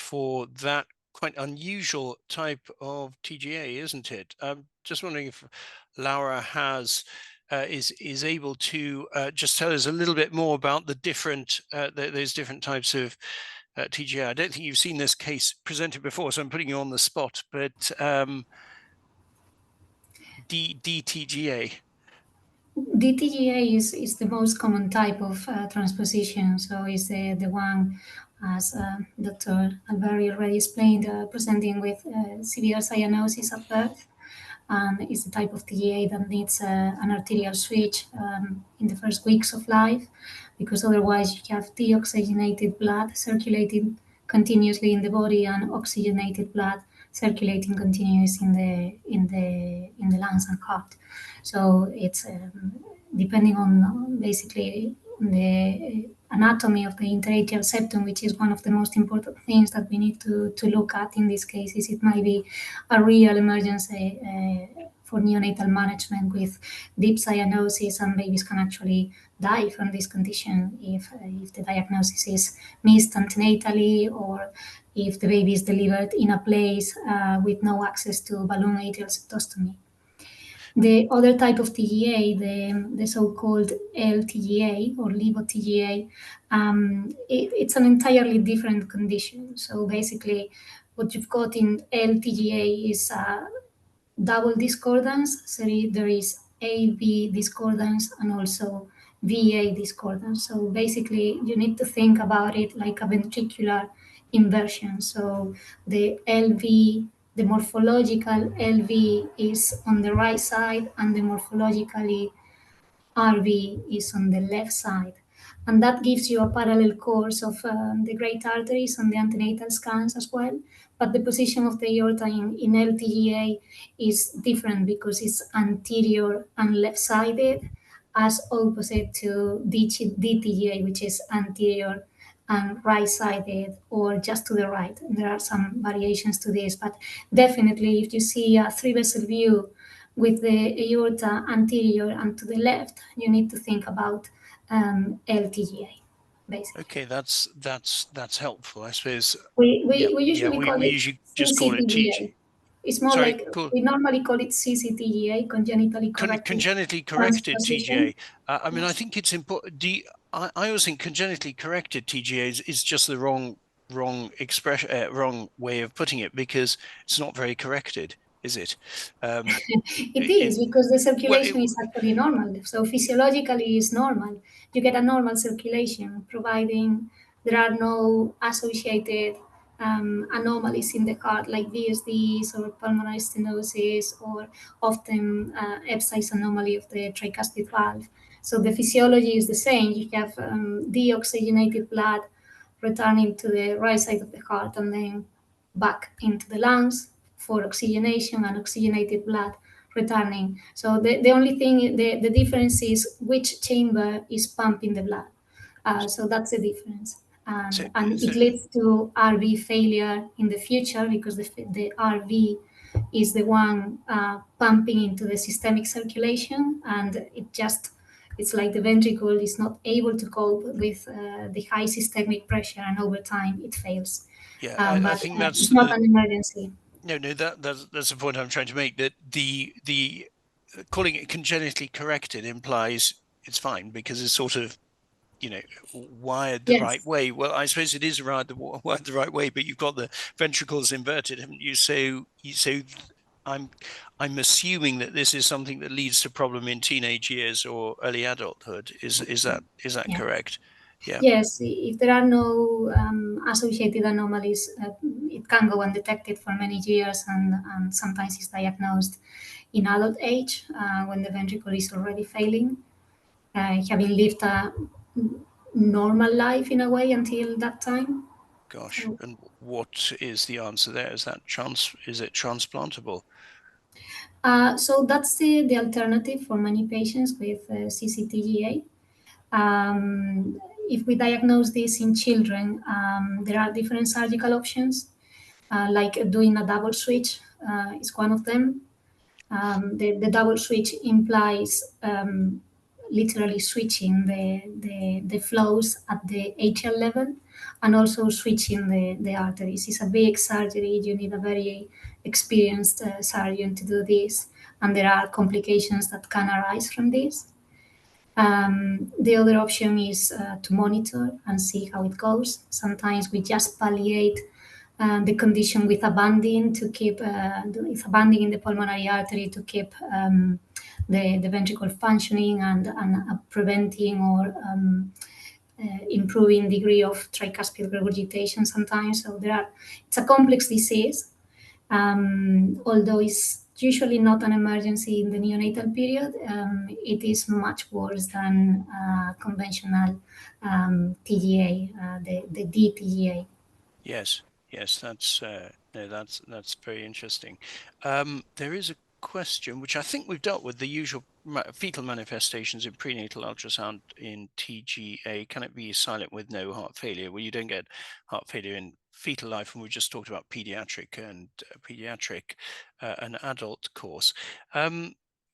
for that quite unusual type of TGA, isn't it? Just wondering if Laura is able to just tell us a little bit more about the different those different types of TGA. I don't think you've seen this case presented before, so I'm putting you on the spot. But DTGA. DTGA is the most common type of transposition. So it's the one, as Dr. Alberi already explained, presenting with severe cyanosis at birth. And it's the type of TGA that needs an arterial switch in the first weeks of life, because otherwise you have deoxygenated blood circulating continuously in the body and oxygenated blood circulating continuously in the lungs and heart. So it's depending on basically the anatomy of the interatrial septum, which is one of the most important things that we need to look at in these cases. It might be a real emergency for neonatal management with deep cyanosis, and babies can actually die from this condition if the diagnosis is missed antenatally, or if the baby is delivered in a place with no access to balloon atrial septostomy. The other type of TGA, the so-called LTGA or LIVO TGA, it's an entirely different condition. So basically, what you've got in LTGA is double discordance. So there is AV discordance and also VA discordance. So basically, you need to think about it like a ventricular inversion. So the LV, the morphological LV is on the right side, and the morphologically RV is on the left side. And that gives you a parallel course of the great arteries on the antenatal scans as well. But the position of the aorta in LTGA is different because it's anterior and left-sided, as opposite to DTGA, which is anterior and right-sided, or just to the right. There are some variations to this, but definitely if you see a three-vessel view with the aorta anterior and to the left, you need to think about LTGA, basically. Okay, that's helpful. I suppose We usually just call it TGA. It's more like we normally call it CCTGA, congenitally corrected. Congenitally corrected TGA. I mean, I think it's important. I always think congenitally corrected TGA is just the wrong expression, wrong way of putting it, because it's not very corrected, is it? It is, because the circulation is actually normal. So physiologically it's normal. You get a normal circulation, providing there are no associated anomalies in the heart, like VSDs or pulmonary stenosis, or often Epstein's anomaly of the tricuspid valve. So the physiology is the same. You have deoxygenated blood returning to the right side of the heart and then back into the lungs for oxygenation, and oxygenated blood returning. So the only thing, the difference is which chamber is pumping the blood. So that's the difference. And it leads to RV failure in the future, because the RV is the one pumping into the systemic circulation, and it's like the ventricle is not able to cope with the high systemic pressure, and over time it fails. Yeah, I think that's it's not an emergency. No, that's the point I'm trying to make. That the calling it congenitally corrected implies it's fine because it's sort of, wired the right way. Well, I suppose it is wired the right way, but you've got the ventricles inverted, haven't you? So I'm assuming that this is something that leads to problem in teenage years or early adulthood. Is that correct? Yeah. Yes, if there are no associated anomalies, it can go undetected for many years, and sometimes it's diagnosed in adult age when the ventricle is already failing, having lived a normal life in a way until that time. Gosh, and what is the answer there? Is it transplantable? So that's the alternative for many patients with CCTGA. If we diagnose this in children, there are different surgical options, like doing a double switch is one of them. The double switch implies literally switching the flows at the atrial level and also switching the arteries. It's a big surgery. You need a very experienced surgeon to do this, and there are complications that can arise from this. The other option is to monitor and see how it goes. Sometimes we just palliate the condition with a banding to keep with a banding in the pulmonary artery to keep the ventricle functioning and preventing or improving degree of tricuspid regurgitation sometimes. So it's a complex disease. Although it's usually not an emergency in the neonatal period, it is much worse than conventional TGA, the DTGA. Yes, that's no, that's very interesting. There is a question which I think we've dealt with, the usual fetal manifestations in prenatal ultrasound in TGA. Can it be silent with no heart failure? Well, you don't get heart failure in fetal life, and we just talked about pediatric and an adult course.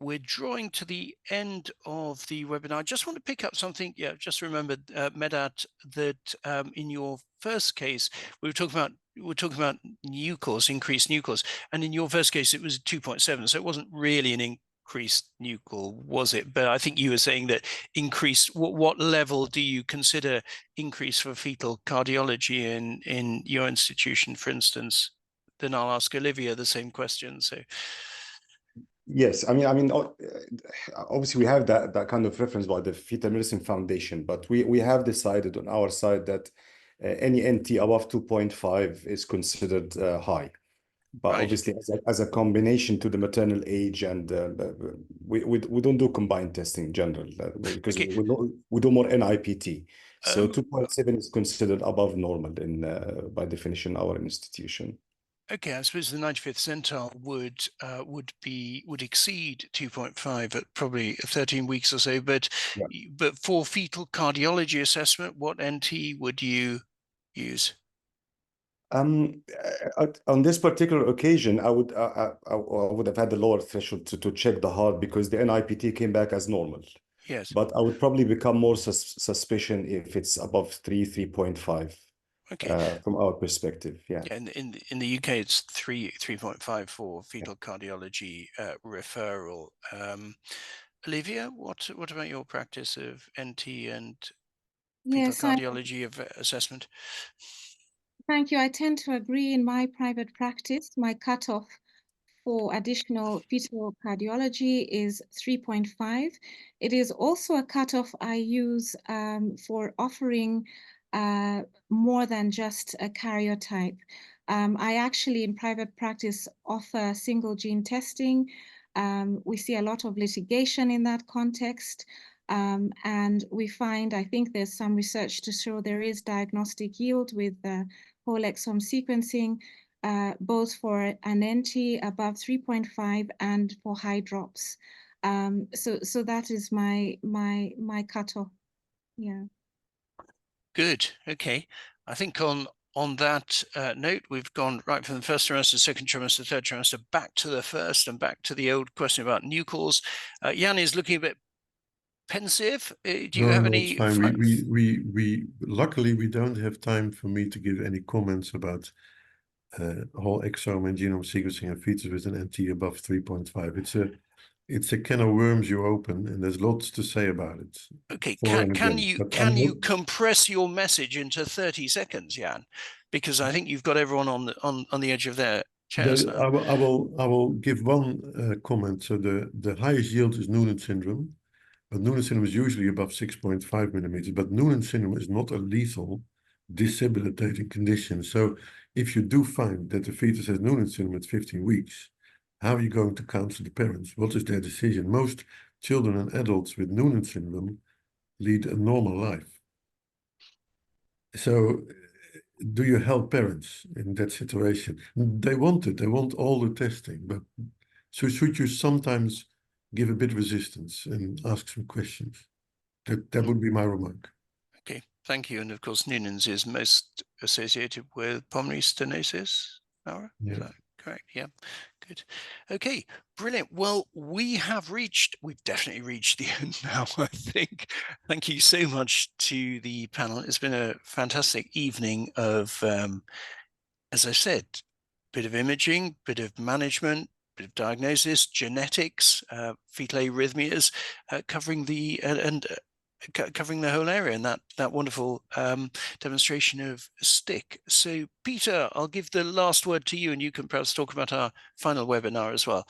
We're drawing to the end of the webinar. I just want to pick up something. Yeah, just remembered, Medad, that in your first case, we were talking about new course, increased new course, and in your first case, it was 2.7, so it wasn't really an increased new call, was it? But I think you were saying that increased. What level do you consider increase for fetal cardiology in your institution, for instance? Then I'll ask Olivia the same question. So. Yes, I mean, obviously we have that kind of reference by the Fetal Medicine Foundation, but we have decided on our side that any NT above 2.5 is considered high. But right. Obviously, as a combination to the maternal age, and we don't do combined testing in general because Okay. we do more NIPT. So 2.7 is considered above normal by definition our institution. Okay, I suppose the 95th centile would exceed 2.5 at probably 13 weeks or so. But for fetal cardiology assessment, what NT would you use? On this particular occasion, I would have had the lower threshold to check the heart because the NIPT came back as normal. Yes. But I would probably become more suspicion if it's above 3.5. Okay. From our perspective, yeah. Yeah, in the UK, it's 3.5 for fetal cardiology referral. Olivia, what about your practice of NT and fetal cardiology of assessment? Thank you. I tend to agree. In my private practice, my cutoff for additional fetal cardiology is 3.5. It is also a cutoff I use for offering more than just a karyotype. I actually, in private practice, offer single gene testing. We see a lot of litigation in that context. And we find, I think there's some research to show there is diagnostic yield with whole exome sequencing, both for an NT above 3.5 and for high drops. So that is my cutoff. Yeah. Good. Okay. I think on that note, we've gone right from the first trimester, second trimester, third trimester, back to the first and back to the old question about new calls. Jan is looking a bit pensive. Do you have any? It's fine. We luckily we don't have time for me to give any comments about whole exome and genome sequencing of fetus with an NT above 3.5. It's a can of worms you open, and there's lots to say about it. Okay, can you compress your message into 30 seconds, Jan? Because I think you've got everyone on the edge of their chairs now. I will give one comment. So the highest yield is Noonan syndrome, but Noonan syndrome is usually above 6.5 millimeters. But Noonan syndrome is not a lethal, disabilitating condition. So if you do find that the fetus has Noonan syndrome at 15 weeks, how are you going to counsel the parents? What is their decision? Most children and adults with Noonan syndrome lead a normal life. So do you help parents in that situation? They want it. They want all the testing. But so should you sometimes give a bit of resistance and ask some questions? That would be my remark. Okay, thank you. And of course, Noonan's is most associated with pulmonary stenosis. Laura? Yeah. Correct. Yeah. Good. Okay. Brilliant. Well, we've definitely reached the end now, I think. Thank you so much to the panel. It's been a fantastic evening of, as I said, bit of imaging, bit of management, bit of diagnosis, genetics, fetal arrhythmias, covering the covering the whole area, and that wonderful demonstration of STIC. So, Peter, I'll give the last word to you, and you can perhaps talk about our final webinar as well.